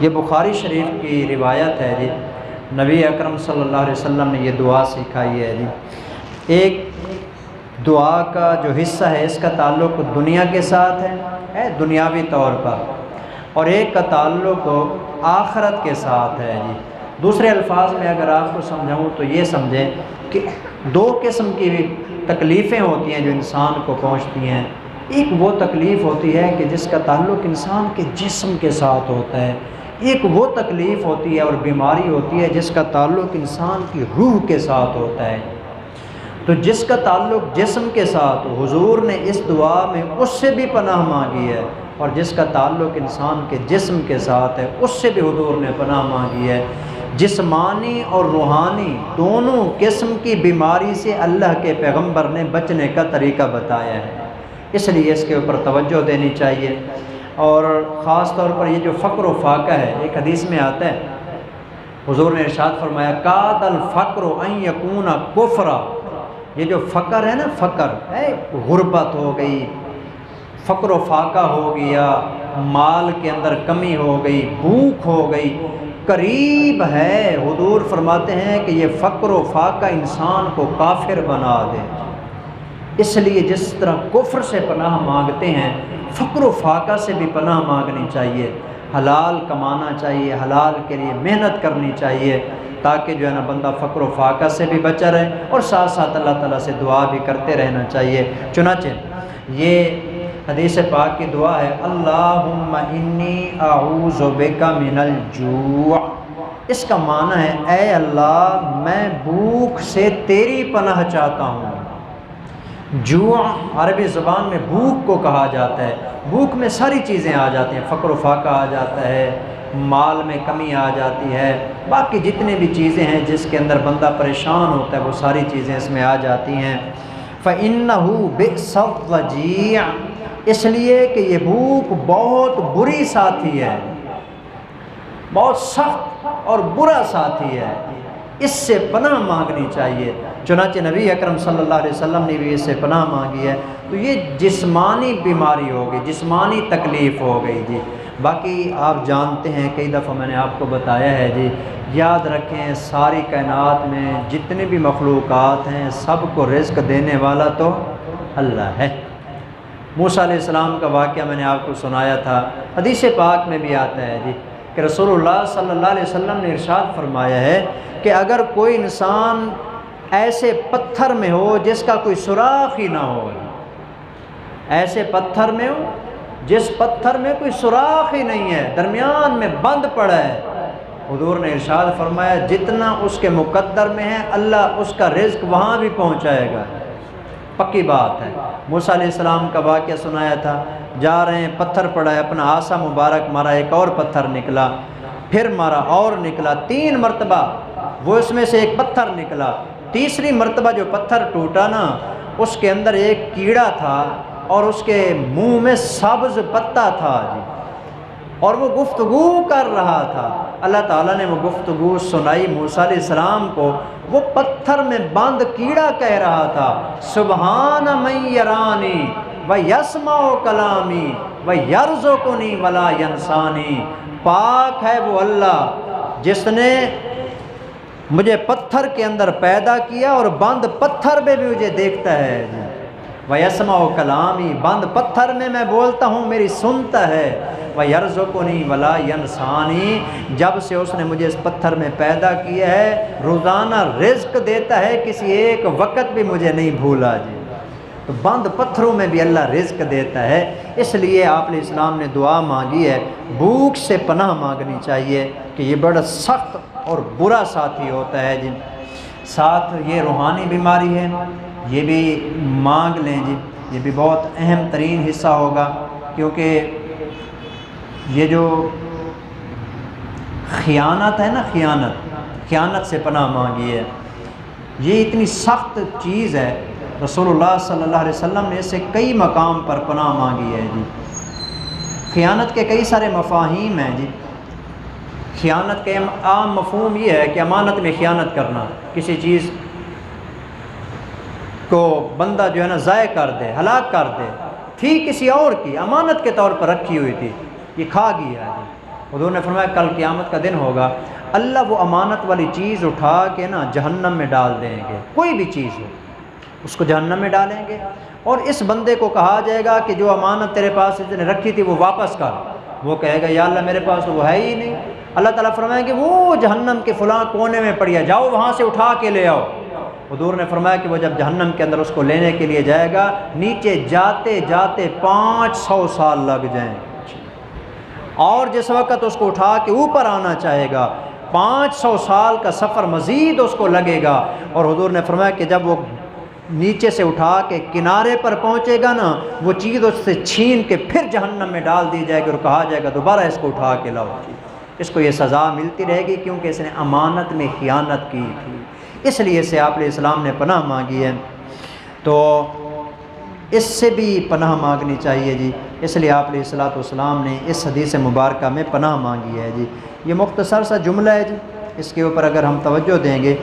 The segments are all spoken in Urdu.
یہ بخاری شریف کی روایت ہے جی، نبی اکرم صلی اللہ علیہ وسلم نے یہ دعا سکھائی ہے جی۔ ایک دعا کا جو حصہ ہے اس کا تعلق دنیا کے ساتھ ہے دنیاوی طور پر، اور ایک کا تعلق آخرت کے ساتھ ہے جی۔ دوسرے الفاظ میں اگر آپ کو سمجھاؤں تو یہ سمجھیں کہ دو قسم کی تکلیفیں ہوتی ہیں جو انسان کو پہنچتی ہیں۔ ایک وہ تکلیف ہوتی ہے کہ جس کا تعلق انسان کے جسم کے ساتھ ہوتا ہے، ایک وہ تکلیف ہوتی ہے اور بیماری ہوتی ہے جس کا تعلق انسان کی روح کے ساتھ ہوتا ہے۔ تو جس کا تعلق جسم کے ساتھ، حضور نے اس دعا میں اس سے بھی پناہ مانگی ہے، اور جس کا تعلق انسان کے جسم کے ساتھ ہے اس سے بھی حضور نے پناہ مانگی ہے۔ جسمانی اور روحانی دونوں قسم کی بیماری سے اللہ کے پیغمبر نے بچنے کا طریقہ بتایا ہے، اس لیے اس کے اوپر توجہ دینی چاہیے۔ اور خاص طور پر یہ جو فقر و فاقہ ہے، ایک حدیث میں آتا ہے حضور نے ارشاد فرمایا کاد الفقر ان یکون کفرا، یہ جو فقر ہے نا، فقر ہے، غربت ہو گئی، فقر و فاقہ ہو گیا، مال کے اندر کمی ہو گئی، بھوک ہو گئی، قریب ہے۔ حضور فرماتے ہیں کہ یہ فقر و فاقہ انسان کو کافر بنا دے، اس لیے جس طرح کفر سے پناہ مانگتے ہیں فقر و فاقہ سے بھی پناہ مانگنی چاہیے۔ حلال کمانا چاہیے، حلال کے لیے محنت کرنی چاہیے، تاکہ جو ہے نا بندہ فقر و فاقہ سے بھی بچا رہے، اور ساتھ ساتھ اللہ تعالیٰ سے دعا بھی کرتے رہنا چاہیے۔ چنانچہ یہ حدیث پاک کی دعا ہے اللہم انی اعوذ بک من الجوع، اس کا معنی ہے اے اللہ میں بھوک سے تیری پناہ چاہتا ہوں۔ جوع عربی زبان میں بھوک کو کہا جاتا ہے، بھوک میں ساری چیزیں آ جاتی ہیں، فقر و فاقہ آ جاتا ہے، مال میں کمی آ جاتی ہے، باقی جتنے بھی چیزیں ہیں جس کے اندر بندہ پریشان ہوتا ہے وہ ساری چیزیں اس میں آ جاتی ہیں۔ فَإِنَّهُ بِئْسَ الضَّجِيعُ، اس لیے کہ یہ بھوک بہت بری ساتھی ہے، بہت سخت اور برا ساتھی ہے، اس سے پناہ مانگنی چاہیے۔ چنانچہ نبی اکرم صلی اللہ علیہ وسلم نے بھی اس سے پناہ مانگی ہے۔ تو یہ جسمانی بیماری ہو گئی، جسمانی تکلیف ہو گئی جی۔ باقی آپ جانتے ہیں کئی دفعہ میں نے آپ کو بتایا ہے جی، یاد رکھیں ساری کائنات میں جتنے بھی مخلوقات ہیں سب کو رزق دینے والا تو اللہ ہے۔ موسیٰ علیہ السلام کا واقعہ میں نے آپ کو سنایا تھا، حدیث پاک میں بھی آتا ہے جی کہ رسول اللہ صلی اللہ علیہ وسلم نے ارشاد فرمایا ہے کہ اگر کوئی انسان ایسے پتھر میں ہو جس کا کوئی سوراخ ہی نہ ہو، ایسے پتھر میں ہو جس پتھر میں کوئی سوراخ ہی نہیں ہے، درمیان میں بند پڑا ہے، حضور نے ارشاد فرمایا جتنا اس کے مقدر میں ہے اللہ اس کا رزق وہاں بھی پہنچائے گا، پکی بات ہے۔ موسیٰ علیہ السلام کا واقعہ سنایا تھا، جا رہے ہیں پتھر پڑا ہے، اپنا عصا مبارک مارا، ایک اور پتھر نکلا، پھر مارا اور نکلا، 3 مرتبہ وہ اس میں سے ایک پتھر نکلا، تیسری مرتبہ جو پتھر ٹوٹا نا اس کے اندر ایک کیڑا تھا اور اس کے منہ میں سبز پتا تھا جی، اور وہ گفتگو کر رہا تھا۔ اللہ تعالیٰ نے وہ گفتگو سنائی موسیٰ علیہ السلام کو، وہ پتھر میں بند کیڑا کہہ رہا تھا سبحان من یرانی ویسمع کلامی ویرزقنی ولا ینسانی، پاک ہے وہ اللہ جس نے مجھے پتھر کے اندر پیدا کیا اور بند پتھر میں بھی مجھے دیکھتا ہے جی، وَيَسْمَعُ كَلَامِي، بند پتھر میں میں بولتا ہوں میری سنتا ہے، وَيَرْزُقُنِي وَلَا يَنْسَانِي، جب سے اس نے مجھے اس پتھر میں پیدا کیا ہے روزانہ رزق دیتا ہے، کسی ایک وقت بھی مجھے نہیں بھولا جی۔ تو بند پتھروں میں بھی اللہ رزق دیتا ہے، اس لیے آپ علیہ السلام نے دعا مانگی ہے، بھوک سے پناہ مانگنی چاہیے کہ یہ بڑا سخت اور برا ساتھی ہوتا ہے جی۔ ساتھ یہ روحانی بیماری ہے، یہ بھی مانگ لیں جی، یہ بھی بہت اہم ترین حصہ ہوگا، کیونکہ یہ جو خیانت ہے نا، خیانت سے پناہ مانگی ہے، یہ اتنی سخت چیز ہے، رسول اللہ صلی اللہ علیہ وسلم نے اس سے کئی مقام پر پناہ مانگی ہے جی۔ خیانت کے کئی سارے مفاہیم ہیں جی۔ خیانت کے عام مفہوم یہ ہے کہ امانت میں خیانت کرنا، کسی چیز کو بندہ جو ہے نا ضائع کر دے، ہلاک کر دے، تھی کسی اور کی، امانت کے طور پر رکھی ہوئی تھی، یہ کھا گیا جی، حضور نے فرمایا کل قیامت کا دن ہوگا، اللہ وہ امانت والی چیز اٹھا کے نا جہنم میں ڈال دیں گے، کوئی بھی چیز ہو اس کو جہنم میں ڈالیں گے، اور اس بندے کو کہا جائے گا کہ جو امانت تیرے پاس اس نے رکھی تھی وہ واپس کر۔ وہ کہے گا یا اللہ میرے پاس تو وہ ہے ہی نہیں۔ اللہ تعالیٰ فرمائیں کہ وہ جہنم کے فلاں کونے میں پڑی ہے، جاؤ وہاں سے اٹھا کے لے آؤ۔ حضور نے فرمایا کہ وہ جب جہنم کے اندر اس کو لینے کے لیے جائے گا، نیچے جاتے جاتے 500 سال لگ جائیں، اور جس وقت اس کو اٹھا کے اوپر آنا چاہے گا 500 سال کا سفر مزید اس کو لگے گا۔ اور حضور نے فرمایا کہ جب وہ نیچے سے اٹھا کے کنارے پر پہنچے گا نا، وہ چیز اس سے چھین کے پھر جہنم میں ڈال دی جائے گی، اور کہا جائے گا دوبارہ اس کو اٹھا کے لاؤ۔ اس کو یہ سزا ملتی رہے گی کیونکہ اس نے امانت میں خیانت کی تھی، اس لیے سے آپ علیہ السلام نے پناہ مانگی ہے۔ تو اس سے بھی پناہ مانگنی چاہیے جی، اس لیے آپ علیہ السلام نے اس حدیث مبارکہ میں پناہ مانگی ہے جی۔ یہ مختصر سا جملہ ہے جی، اس کے اوپر اگر ہم توجہ دیں گے،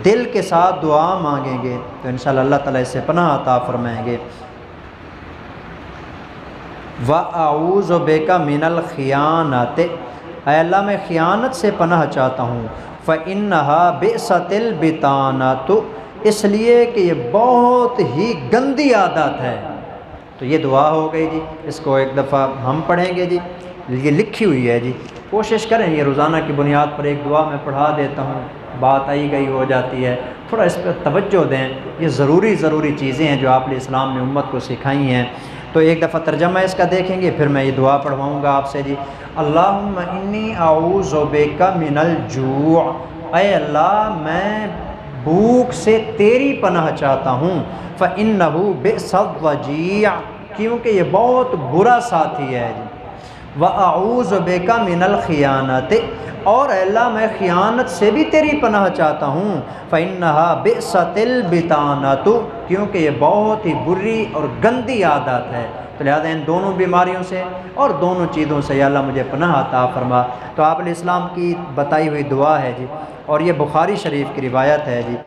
دل کے ساتھ دعا مانگیں گے تو انشاءاللہ اللہ تعالیٰ اس سے پناہ عطا فرمائیں گے۔ وَأَعُوذُ بِكَ مِنَ الْخِيَانَةِ، اے اللہ میں خیانت سے پناہ چاہتا ہوں۔ فَإِنَّهَا بِئْسَتِ الْبِطَانَةُ، اس لیے کہ یہ بہت ہی گندی عادت ہے۔ تو یہ دعا ہو گئی جی، اس کو ایک دفعہ ہم پڑھیں گے جی، یہ لکھی ہوئی ہے جی، کوشش کریں یہ روزانہ کی بنیاد پر ایک دعا میں پڑھا دیتا ہوں، بات آئی گئی ہو جاتی ہے، تھوڑا اس پہ توجہ دیں، یہ ضروری چیزیں ہیں جو آپ علیہ السلام نے امت کو سکھائی ہیں۔ تو ایک دفعہ ترجمہ اس کا دیکھیں گے، پھر میں یہ دعا پڑھواؤں گا آپ سے جی۔ اللہم انی اعوذ بک من الجوع، اے اللہ میں بھوک سے تیری پناہ چاہتا ہوں۔ فإنہ بئس الضجیع، کیونکہ یہ بہت برا ساتھی ہے جی۔ وَأَعُوذُ بِكَ مِنَ الْخِيَانَةِ، اور اے اللہ میں خیانت سے بھی تیری پناہ چاہتا ہوں۔ فَإِنَّهَا بِئْسَتِ الْبِطَانَةُ، کیونکہ یہ بہت ہی بری اور گندی عادت ہے۔ تو لہٰذا ان دونوں بیماریوں سے اور دونوں چیزوں سے یا اللہ مجھے پناہ عطا فرما۔ تو آپ علیہ السلام کی بتائی ہوئی دعا ہے جی، اور یہ بخاری شریف کی روایت ہے جی۔